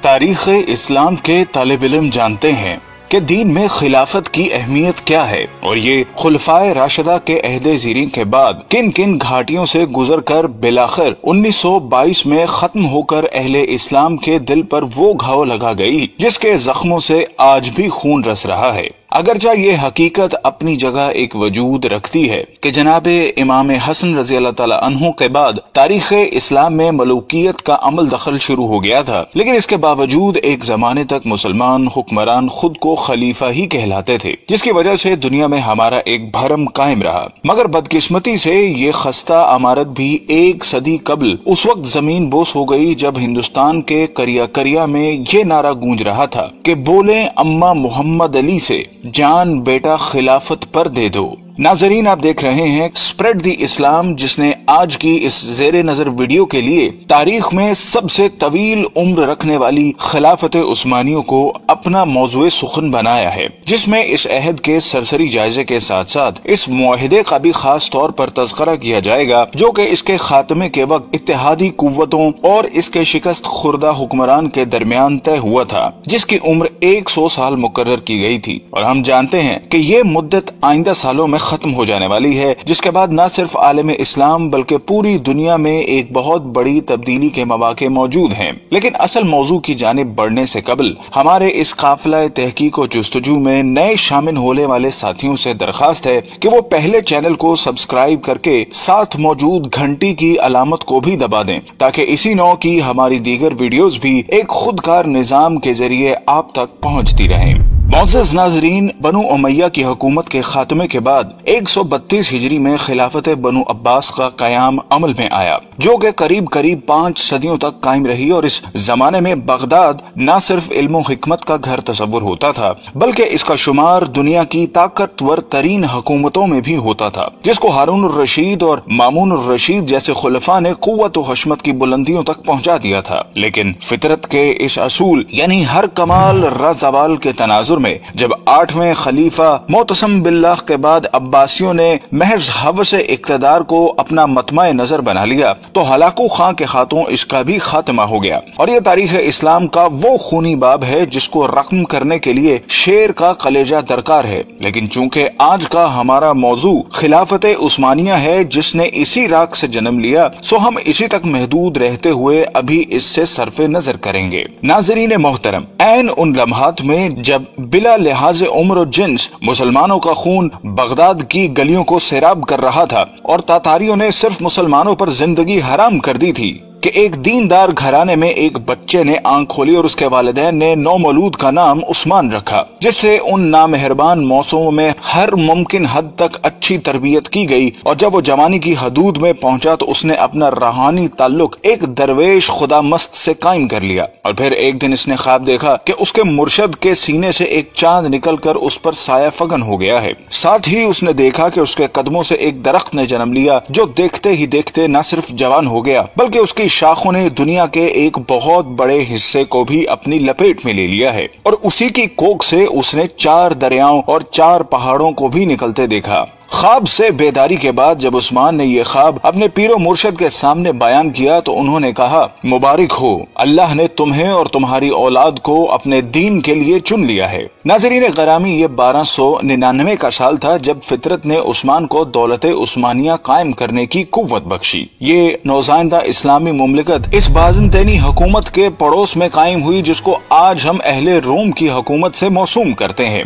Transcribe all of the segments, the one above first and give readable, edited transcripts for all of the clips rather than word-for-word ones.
تاریخ اسلام کے طالب علم جانتے ہیں کہ دین میں خلافت کی اہمیت کیا ہے اور یہ خلفائے راشدہ کے عہد زیرین کے بعد کن کن گھاٹیوں سے گزر کر بالآخر 1922 میں ختم ہو کر اہل اسلام کے دل پر وہ گھاؤ لگا گئی جس کے زخموں سے آج بھی خون رس رہا ہے۔ اگرچہ یہ حقیقت اپنی جگہ ایک وجود رکھتی ہے کہ جناب امام حسن رضی اللہ تعالی عنہ کے بعد تاریخ اسلام میں ملوکیت کا عمل دخل شروع ہو گیا تھا، لیکن اس کے باوجود ایک زمانے تک مسلمان حکمران خود کو خلیفہ ہی کہلاتے تھے، جس کی وجہ سے دنیا میں ہمارا ایک بھرم قائم رہا۔ مگر بدقسمتی سے یہ خستہ عمارت بھی ایک صدی قبل اس وقت زمین بوس ہو گئی جب ہندوستان کے کریا کریا میں یہ نعرہ گونج رہا تھا کہ بولیں اماں محمد علی سے، جان بیٹا خلافت پر دے دو۔ ناظرین، آپ دیکھ رہے ہیں اسپریڈ دی اسلام، جس نے آج کی اس زیر نظر ویڈیو کے لیے تاریخ میں سب سے طویل عمر رکھنے والی خلافت عثمانیوں کو اپنا موضوع سخن بنایا ہے، جس میں اس عہد کے سرسری جائزے کے ساتھ ساتھ اس معاہدے کا بھی خاص طور پر تذکرہ کیا جائے گا جو کہ اس کے خاتمے کے وقت اتحادی قوتوں اور اس کے شکست خوردہ حکمران کے درمیان طے ہوا تھا، جس کی عمر 100 سال مقرر کی گئی تھی، اور ہم جانتے ہیں کہ یہ مدت آئندہ سالوں میں ختم ہو جانے والی ہے، جس کے بعد نہ صرف عالم اسلام بلکہ پوری دنیا میں ایک بہت بڑی تبدیلی کے مواقع موجود ہیں۔ لیکن اصل موضوع کی جانب بڑھنے سے قبل ہمارے اس قافلہ تحقیق و جستجو میں نئے شامل ہونے والے ساتھیوں سے درخواست ہے کہ وہ پہلے چینل کو سبسکرائب کر کے ساتھ موجود گھنٹی کی علامت کو بھی دبا دیں تاکہ اسی نوع کی ہماری دیگر ویڈیوز بھی ایک خودکار نظام کے ذریعے آپ تک پہنچتی رہیں۔ معزز ناظرین، بنو امیہ کی حکومت کے خاتمے کے بعد 132 ہجری میں خلافت بنو عباس کا قیام عمل میں آیا، جو کہ قریب 5 صدیوں تک قائم رہی، اور اس زمانے میں بغداد نہ صرف علم و حکمت کا گھر تصور ہوتا تھا بلکہ اس کا شمار دنیا کی طاقتور ترین حکومتوں میں بھی ہوتا تھا، جس کو ہارون الرشید اور مامون الرشید جیسے خلفاء نے قوت و حشمت کی بلندیوں تک پہنچا دیا تھا۔ لیکن فطرت کے اس اصول یعنی ہر کمال رزوال کے تناظر میں جب 8ویں خلیفہ معتصم باللہ کے بعد عباسیوں نے محض ہوس اقتدار کو اپنا مطمع نظر بنا لیا تو ہلاکو خاں کے ہاتھوں اس کا بھی خاتمہ ہو گیا، اور یہ تاریخ اسلام کا وہ خونی باب ہے جس کو رقم کرنے کے لیے شیر کا کلیجہ درکار ہے۔ لیکن چونکہ آج کا ہمارا موضوع خلافت عثمانیہ ہے جس نے اسی راگ سے جنم لیا، سو ہم اسی تک محدود رہتے ہوئے ابھی اس سے صرف نظر کریں گے۔ ناظرین محترم، عین ان لمحات میں جب بلا لحاظ عمر و جنس مسلمانوں کا خون بغداد کی گلیوں کو سیراب کر رہا تھا اور تاتاریوں نے صرف مسلمانوں پر زندگی حرام کر دی تھی کہ ایک دیندار گھرانے میں ایک بچے نے آنکھ کھولی اور اس کے والدین نے نومولود کا نام عثمان رکھا، جس سے ان نامہربان موسموں میں ہر ممکن حد تک اچھی تربیت کی گئی، اور جب وہ جوانی کی حدود میں پہنچا تو اس نے اپنا روحانی تعلق ایک درویش خدا مست سے قائم کر لیا، اور پھر ایک دن اس نے خواب دیکھا کہ اس کے مرشد کے سینے سے ایک چاند نکل کر اس پر سایہ فگن ہو گیا ہے۔ ساتھ ہی اس نے دیکھا کہ اس کے قدموں سے ایک درخت نے جنم لیا جو دیکھتے ہی دیکھتے نہ صرف جوان ہو گیا بلکہ اس کی شاخوں نے دنیا کے ایک بہت بڑے حصے کو بھی اپنی لپیٹ میں لے لیا ہے، اور اسی کی کوکھ سے اس نے 4 دریاؤں اور 4 پہاڑوں کو بھی نکلتے دیکھا۔ خواب سے بیداری کے بعد جب عثمان نے یہ خواب اپنے پیر و مرشد کے سامنے بیان کیا تو انہوں نے کہا، مبارک ہو، اللہ نے تمہیں اور تمہاری اولاد کو اپنے دین کے لیے چن لیا ہے۔ ناظرین گرامی، یہ 1299 کا سال تھا جب فطرت نے عثمان کو دولت عثمانیہ قائم کرنے کی قوت بخشی۔ یہ نوزائندہ اسلامی مملکت اس بازنطینی حکومت کے پڑوس میں قائم ہوئی جس کو آج ہم اہل روم کی حکومت سے موسوم کرتے ہیں۔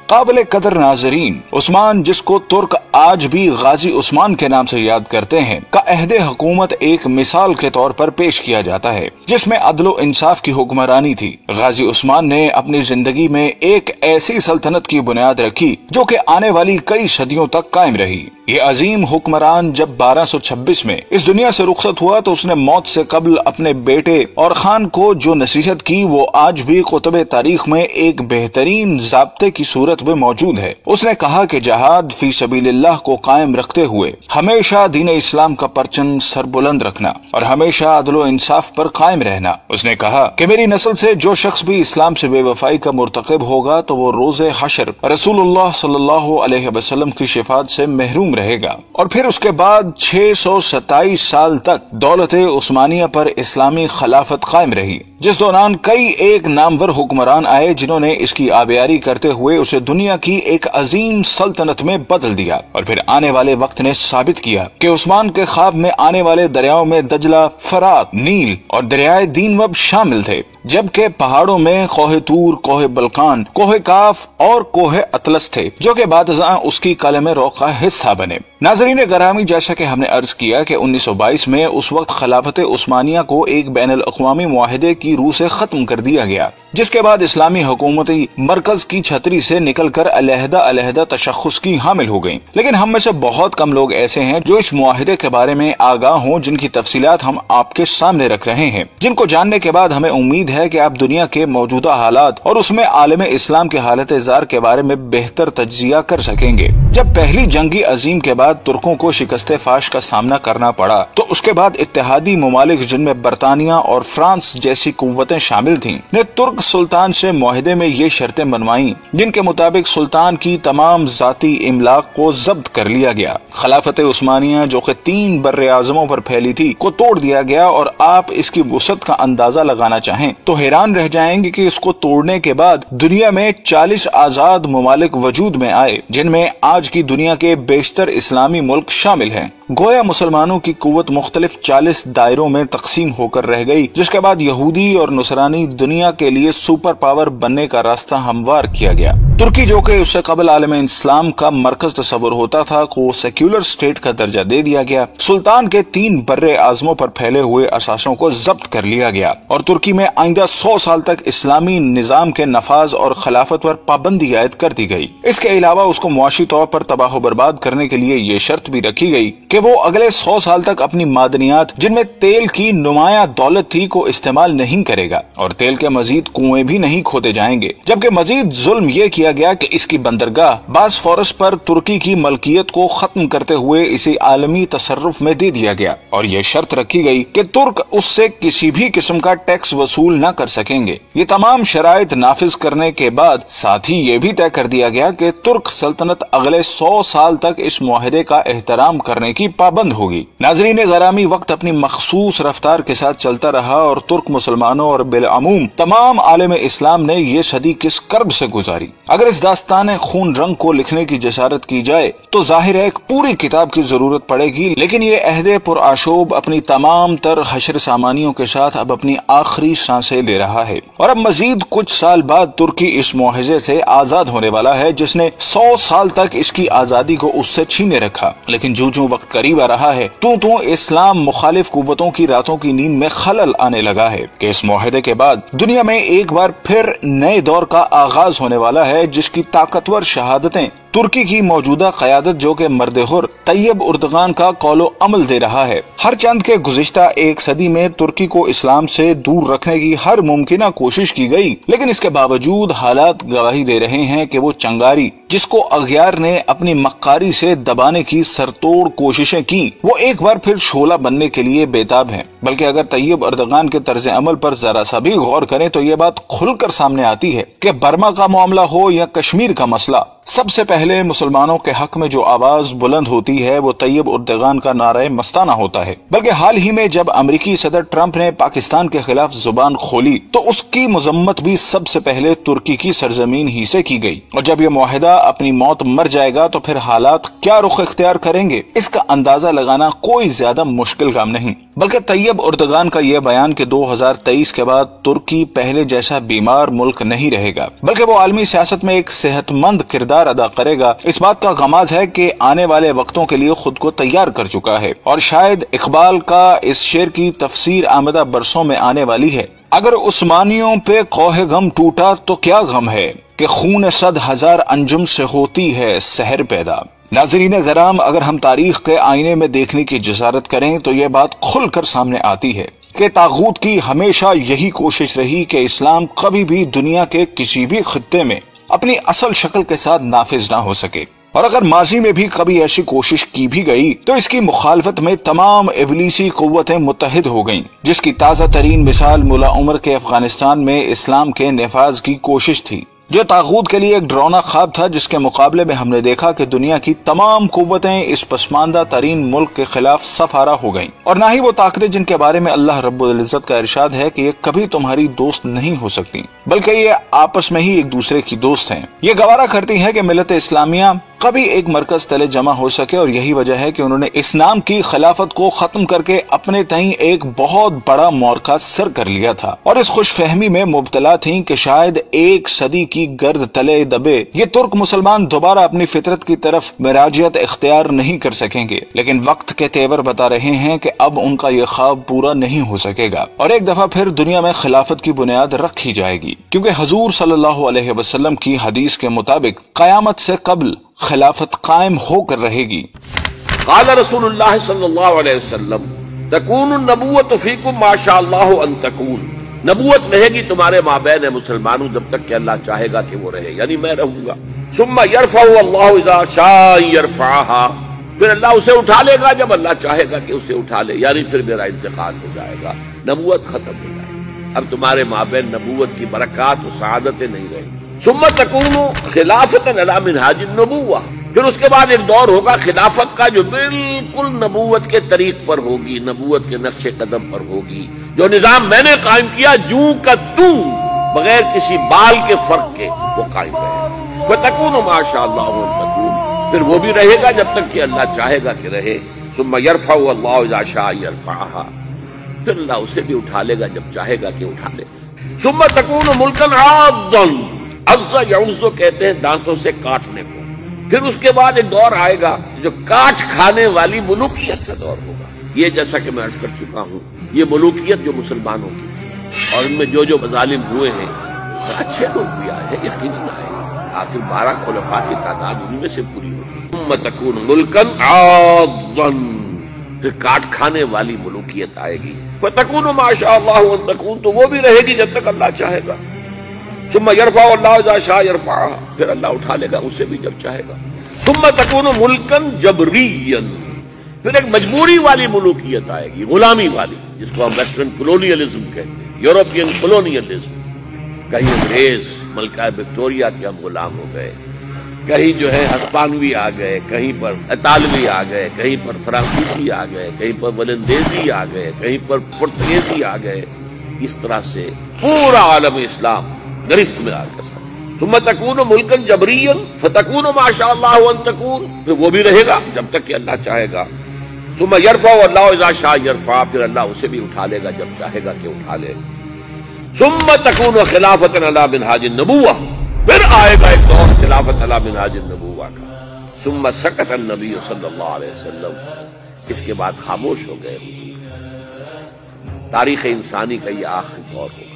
قابل قدر ناظرین، عثمان، جس کو ترک آج بھی غازی عثمان کے نام سے یاد کرتے ہیں، کا عہد حکومت ایک مثال کے طور پر پیش کیا جاتا ہے جس میں عدل و انصاف کی حکمرانی تھی۔ غازی عثمان نے اپنی زندگی میں ایک ایسی سلطنت کی بنیاد رکھی جو کہ آنے والی کئی صدیوں تک قائم رہی۔ یہ عظیم حکمران جب 1226 میں اس دنیا سے رخصت ہوا تو اس نے موت سے قبل اپنے بیٹے اور خان کو جو نصیحت کی وہ آج بھی کتب تاریخ میں ایک بہترین ضابطے کی صورت حقیقت میں موجود ہے۔ اس نے کہا کہ جہاد فی سبیل اللہ کو قائم رکھتے ہوئے ہمیشہ دین اسلام کا پرچم سر بلند رکھنا اور ہمیشہ عدل و انصاف پر قائم رہنا۔ اس نے کہا کہ میری نسل سے جو شخص بھی اسلام سے بے وفائی کا مرتکب ہوگا تو وہ روز حشر رسول اللہ صلی اللہ علیہ وسلم کی شفاعت سے محروم رہے گا۔ اور پھر اس کے بعد 627 سال تک دولت عثمانیہ پر اسلامی خلافت قائم رہی، جس دوران کئی ایک نامور حکمران آئے جنہوں نے اس کی آبیاری کرتے ہوئے اسے دنیا کی ایک عظیم سلطنت میں بدل دیا۔ اور پھر آنے والے وقت نے ثابت کیا کہ عثمان کے خواب میں آنے والے دریاؤں میں دجلہ، فرات، نیل اور دریائے دینوب شامل تھے، جبکہ پہاڑوں میں کوہ طور، کوہ بلقان، کوہ کاف اور کوہ اطلس تھے، جو کہ بعد ازاں اس کی قلم رو کا حصہ بنے۔ ناظرین گرامی، جیسا کہ ہم نے عرض کیا کہ 1922 میں اس وقت خلافت عثمانیہ کو ایک بین الاقوامی معاہدے کی روح سے ختم کر دیا گیا، جس کے بعد اسلامی حکومتی مرکز کی چھتری سے نکل کر علیحدہ علیحدہ تشخص کی حامل ہو گئیں۔ لیکن ہم میں سے بہت کم لوگ ایسے ہیں جو اس معاہدے کے بارے میں آگاہ ہوں، جن کی تفصیلات ہم آپ کے سامنے رکھ رہے ہیں، جن کو جاننے کے بعد ہمیں امید ہے کہ آپ دنیا کے موجودہ حالات اور اس میں عالم اسلام کے حالت زار کے بارے میں بہتر تجزیہ کر سکیں گے۔ جب پہلی جنگ عظیم کے بعد ترکوں کو شکست فاش کا سامنا کرنا پڑا تو اس کے بعد اتحادی ممالک، جن میں برطانیہ اور فرانس جیسی قوتیں شامل تھیں، نے ترک سلطان سے معاہدے میں یہ شرطیں بنوائیں جن کے مطابق سلطان کی تمام ذاتی املاک کو ضبط کر لیا گیا۔ خلافت عثمانیہ جو کہ 3 بر اعظموں پر پھیلی تھی کو توڑ دیا گیا، اور آپ اس کی وسعت کا اندازہ لگانا چاہیں تو حیران رہ جائیں گے کہ اس کو توڑنے کے بعد دنیا میں 40 آزاد ممالک وجود میں آئے، جن میں آج کی دنیا کے بیشتر اسلامی ملک شامل ہیں۔ گویا مسلمانوں کی قوت مختلف 40 دائروں میں تقسیم ہو کر رہ گئی، جس کے بعد یہودی اور نصرانی دنیا کے لیے سپر پاور بننے کا راستہ ہموار کیا گیا۔ ترکی جو کہ اس سے قبل عالم اسلام کا مرکز تصور ہوتا تھا کو سیکولر اسٹیٹ کا درجہ دے دیا گیا۔ سلطان کے 3 بر اعظموں پر پھیلے ہوئے اثاثوں کو ضبط کر لیا گیا، اور ترکی میں آئندہ 100 سال تک اسلامی نظام کے نفاذ اور خلافت پر پابندی عائد کر دی گئی۔ اس کے علاوہ اس کو معاشی طور پر تباہ و برباد کرنے کے لیے یہ شرط بھی رکھی گئی کہ وہ اگلے 100 سال تک اپنی معدنیات، جن میں تیل کی نمایاں دولت تھی، کو استعمال نہیں کرے گا، اور تیل کے مزید کنویں بھی نہیں کھودے جائیں گے۔ جبکہ مزید ظلم یہ کیا گیا کہ اس کی بندرگاہ باسفورس پر ترکی کی ملکیت کو ختم کرتے ہوئے اسے عالمی تصرف میں دے دیا گیا، اور یہ شرط رکھی گئی کہ ترک اس سے کسی بھی قسم کا ٹیکس وصول نہ کر سکیں گے۔ یہ تمام شرائط نافذ کرنے کے بعد ساتھ ہی یہ بھی طے کر دیا گیا کہ ترک سلطنت اگلے 100 سال تک اس معاہدے کا احترام کرنے کی پابند ہوگی۔ ناظرین گرامی، وقت اپنی مخصوص رفتار کے ساتھ چلتا رہا، اور ترک مسلمانوں اور بالعموم تمام عالم اسلام نے یہ صدی کس کرب سے گزاری۔ اگر اس داستان خون رنگ کو لکھنے کی جسارت کی جائے تو ظاہر ہے ایک پوری کتاب کی ضرورت پڑے گی، لیکن یہ عہد پرآشوب اپنی تمام تر حشر سامانیوں کے ساتھ اب اپنی آخری سانسیں لے رہا ہے، اور اب مزید کچھ سال بعد ترکی اس معاہدے سے آزاد ہونے والا ہے جس نے 100 سال تک اس کی آزادی کو اس سے چھینے رکھا۔ لیکن جو وقت قریب آ رہا ہے تو اسلام مخالف قوتوں کی راتوں کی نیند میں خلل آنے لگا ہے کہ اس معاہدے کے بعد دنیا میں ایک بار پھر نئے دور کا آغاز ہونے والا ہے، جس کی طاقتور شہادتیں ترکی کی موجودہ قیادت جو کہ مرد حر طیب اردغان کا قول و عمل دے رہا ہے۔ ہر چند کے گزشتہ 1 صدی میں ترکی کو اسلام سے دور رکھنے کی ہر ممکنہ کوشش کی گئی، لیکن اس کے باوجود حالات گواہی دے رہے ہیں کہ وہ چنگاری جس کو اغیار نے اپنی مکاری سے دبانے کی سرتوڑ کوششیں کی، وہ ایک بار پھر شعلہ بننے کے لیے بےتاب ہیں۔ بلکہ اگر طیب اردغان کے طرز عمل پر ذرا سا بھی غور کریں تو یہ بات کھل کر سامنے آتی ہے کہ برما کا معاملہ ہو یا کشمیر کا مسئلہ، سب سے پہلے مسلمانوں کے حق میں جو آواز بلند ہوتی ہے وہ طیب اردغان کا نعرہ مستانہ ہوتا ہے۔ بلکہ حال ہی میں جب امریکی صدر ٹرمپ نے پاکستان کے خلاف زبان کھولی تو اس کی مذمت بھی سب سے پہلے ترکی کی سرزمین ہی سے کی گئی، اور جب یہ معاہدہ اپنی موت مر جائے گا تو پھر حالات کیا رخ اختیار کریں گے، اس کا اندازہ لگانا کوئی زیادہ مشکل کام نہیں۔ بلکہ طیب اردغان کا یہ بیان کہ 2023 کے بعد ترکی پہلے جیسا بیمار ملک نہیں رہے گا، بلکہ وہ عالمی سیاست میں ایک صحت مند کردار ادا کرے گا، اس بات کا غماز ہے کہ آنے والے وقتوں کے لیے خود کو تیار کر چکا ہے، اور شاید اقبال کا اس شعر کی تفسیر آمدہ برسوں میں آنے والی ہے۔ اگر عثمانیوں پہ کوہ غم ٹوٹا تو کیا غم ہے کہ خون 100,000 انجم سے ہوتی ہے سحر پیدا۔ ناظرین کرام، اگر ہم تاریخ کے آئینے میں دیکھنے کی جسارت کریں تو یہ بات کھل کر سامنے آتی ہے کہ طاغوت کی ہمیشہ یہی کوشش رہی کہ اسلام کبھی بھی دنیا کے کسی بھی خطے میں اپنی اصل شکل کے ساتھ نافذ نہ ہو سکے، اور اگر ماضی میں بھی کبھی ایسی کوشش کی بھی گئی تو اس کی مخالفت میں تمام ابلیسی قوتیں متحد ہو گئیں، جس کی تازہ ترین مثال ملا عمر کے افغانستان میں اسلام کے نفاذ کی کوشش تھی، جو طاغوت کے لیے ایک ڈراؤنا خواب تھا، جس کے مقابلے میں ہم نے دیکھا کہ دنیا کی تمام قوتیں اس پسماندہ ترین ملک کے خلاف صف آرا ہو گئیں، اور نہ ہی وہ طاقتیں جن کے بارے میں اللہ رب العزت کا ارشاد ہے کہ یہ کبھی تمہاری دوست نہیں ہو سکتی، بلکہ یہ آپس میں ہی ایک دوسرے کی دوست ہیں۔ یہ گوارا کرتی ہے کہ ملت اسلامیہ کبھی ایک مرکز تلے جمع ہو سکے، اور یہی وجہ ہے کہ انہوں نے اسلام کی خلافت کو ختم کر کے اپنے تئیں ایک بہت بڑا معرکہ سر کر لیا تھا، اور اس خوش فہمی میں مبتلا تھیں کہ شاید ایک صدی کی گرد تلے دبے یہ ترک مسلمان دوبارہ اپنی فطرت کی طرف مراجعت اختیار نہیں کر سکیں گے، لیکن وقت کے تیور بتا رہے ہیں کہ اب ان کا یہ خواب پورا نہیں ہو سکے گا، اور ایک دفعہ پھر دنیا میں خلافت کی بنیاد رکھی جائے گی، کیونکہ حضور صلی اللہ علیہ وسلم کی حدیث کے مطابق قیامت سے قبل خلافت قائم ہو کر رہے گی۔ قال رسول اللہ صلی اللہ علیہ وسلم تکون النبوۃ فیکم ما شاء اللہ ان تکون، نبوت رہے گی تمہارے مابین مسلمانوں جب تک کہ اللہ چاہے گا کہ وہ رہے، یعنی میں رہوں گا۔ ثم یرفع اللہ اذا شاء یرفعها، پھر اللہ اسے اٹھا لے گا جب اللہ چاہے گا کہ اسے اٹھا لے، یعنی پھر میرا انتقال ہو جائے گا، نبوت ختم ہو جائے گی، اب تمہارے مابین نبوت کی برکات و سعادتیں نہیں رہیں۔ ثم تکون خلافتا علی منہاج النبوہ، پھر اس کے بعد ایک دور ہوگا خلافت کا جو بالکل نبوت کے طریق پر ہوگی، نبوت کے نقش قدم پر ہوگی، جو نظام میں نے قائم کیا جوں کا توں، بغیر کسی بال کے فرق کے وہ قائم رہے۔ فتکون ما شاء اللہ ان تکون، پھر وہ بھی رہے گا جب تک کہ اللہ چاہے گا کہ رہے۔ ثم یرفع اللہ اذا شاء یرفعها، پھر اللہ اسے بھی اٹھا لے گا جب چاہے گا کہ اٹھا لے۔ ثم تکون ملکا عاضا، عض یعض کہتے ہیں دانتوں سے کاٹنے کو، پھر اس کے بعد ایک دور آئے گا جو کاٹ کھانے والی ملوکیت کا دور ہوگا۔ یہ جیسا کہ میں عرض کر چکا ہوں، یہ ملوکیت جو مسلمانوں کی تھی، اور ان میں جو مظالم ہوئے ہیں، اچھے لوگ بھی آئے ہیں، یقیناً آئے ہیں، آخر 12 خلفاء کی تعداد ان میں سے پوری ہوگی۔ ثم تکون ملکا عاضا، پھر کاٹ کھانے والی ملوکیت آئے گی۔ فتکون ما شاء اللہ ان تکون، تو وہ بھی رہے گی جب تک اللہ چاہے گا۔ ثم یرفع اللہ اذا شاء یرفعها، پھر اللہ اٹھا لے گا اسے بھی جب چاہے گا۔ ثم تکون ملکا جبریا، پھر ایک مجبوری والی ملوکیت آئے گی، غلامی والی، جس کو ہم ویسٹرن کولونیلزم کہتے ہیں، یورپین کولونیلزم۔ کہیں انگریز ملکہ وکٹوریہ کے ہم غلام ہو گئے، کہیں جو ہے ہسپانوی آ گئے، کہیں پر اطالوی آ گئے، کہیں پر فرانسیسی آ گئے، کہیں پر ولندیزی آ گئے، کہیں پر پرتگیزی آ گئے، اس طرح سے پورا عالم اسلام گرفت میں آ کر۔ ثم تکون ملکا جبریا فتکون ما شاء اللہ ان تکون، پھر وہ بھی رہے گا جب تک کہ اللہ چاہے گا۔ ثم یرفع اللہ اذا شاء یرفع، پھر اللہ اسے بھی اٹھا لے گا جب چاہے گا کہ اٹھا لے۔ ثم تکون خلافتا علی منہاج النبوہ، پھر آئے گا ایک دور خلافت علی منہاج النبوہ کا۔ ثم سکت النبی صلی اللہ علیہ وسلم، اس کے بعد خاموش ہو گئے۔ تاریخ انسانی کا یہ آخری دور ہوگا۔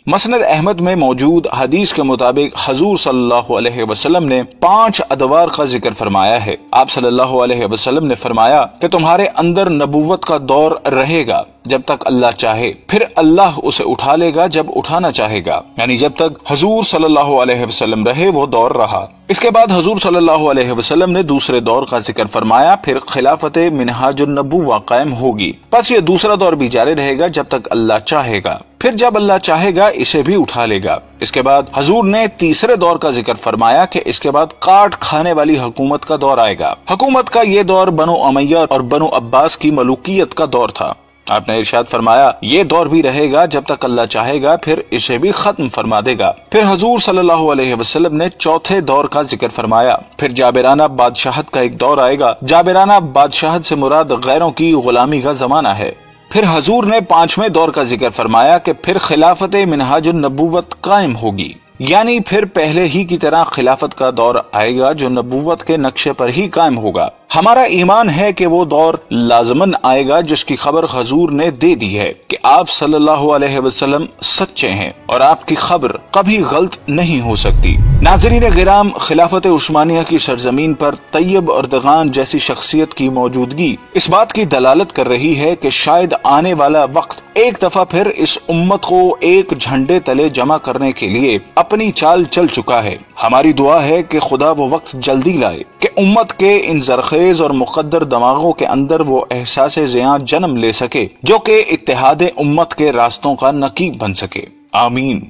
مسند احمد میں موجود حدیث کے مطابق حضور صلی اللہ علیہ وسلم نے 5 ادوار کا ذکر فرمایا ہے۔ آپ صلی اللہ علیہ وسلم نے فرمایا کہ تمہارے اندر نبوت کا دور رہے گا جب تک اللہ چاہے، پھر اللہ اسے اٹھا لے گا جب اٹھانا چاہے گا، یعنی جب تک حضور صلی اللہ علیہ وسلم رہے وہ دور رہا۔ اس کے بعد حضور صلی اللہ علیہ وسلم نے دوسرے دور کا ذکر فرمایا، پھر خلافت منہاج النبوہ قائم ہوگی، پس یہ دوسرا دور بھی جاری رہے گا جب تک اللہ چاہے گا، پھر جب اللہ چاہے گا اسے بھی اٹھا لے گا۔ اس کے بعد حضور نے تیسرے دور کا ذکر فرمایا کہ اس کے بعد کاٹ کھانے والی حکومت کا دور آئے گا۔ حکومت کا یہ دور بنو امیہ اور بنو عباس کی ملوکیت کا دور تھا۔ آپ نے ارشاد فرمایا یہ دور بھی رہے گا جب تک اللہ چاہے گا، پھر اسے بھی ختم فرما دے گا۔ پھر حضور صلی اللہ علیہ وسلم نے چوتھے دور کا ذکر فرمایا، پھر جابرانہ بادشاہت کا ایک دور آئے گا۔ جابرانہ بادشاہت سے مراد غیروں کی غلامی کا زمانہ ہے۔ پھر حضور نے 5ویں دور کا ذکر فرمایا کہ پھر خلافت منہاج النبوت قائم ہوگی، یعنی پھر پہلے ہی کی طرح خلافت کا دور آئے گا جو نبوت کے نقشے پر ہی قائم ہوگا۔ ہمارا ایمان ہے کہ وہ دور لازماً آئے گا جس کی خبر حضور نے دے دی ہے کہ آپ صلی اللہ علیہ وسلم سچے ہیں اور آپ کی خبر کبھی غلط نہیں ہو سکتی۔ ناظرین گرام، خلافت عثمانیہ کی سرزمین پر طیب اردغان جیسی شخصیت کی موجودگی اس بات کی دلالت کر رہی ہے کہ شاید آنے والا وقت ایک دفعہ پھر اس امت کو ایک جھنڈے تلے جمع کرنے کے لیے اپنی چال چل چکا ہے۔ ہماری دعا ہے کہ خدا وہ وقت جلدی لائے کہ امت کے ان زرخیز اور مقدر دماغوں کے اندر وہ احساس زیاں جنم لے سکے جو کہ اتحاد امت کے راستوں کا نقیب بن سکے۔ آمین۔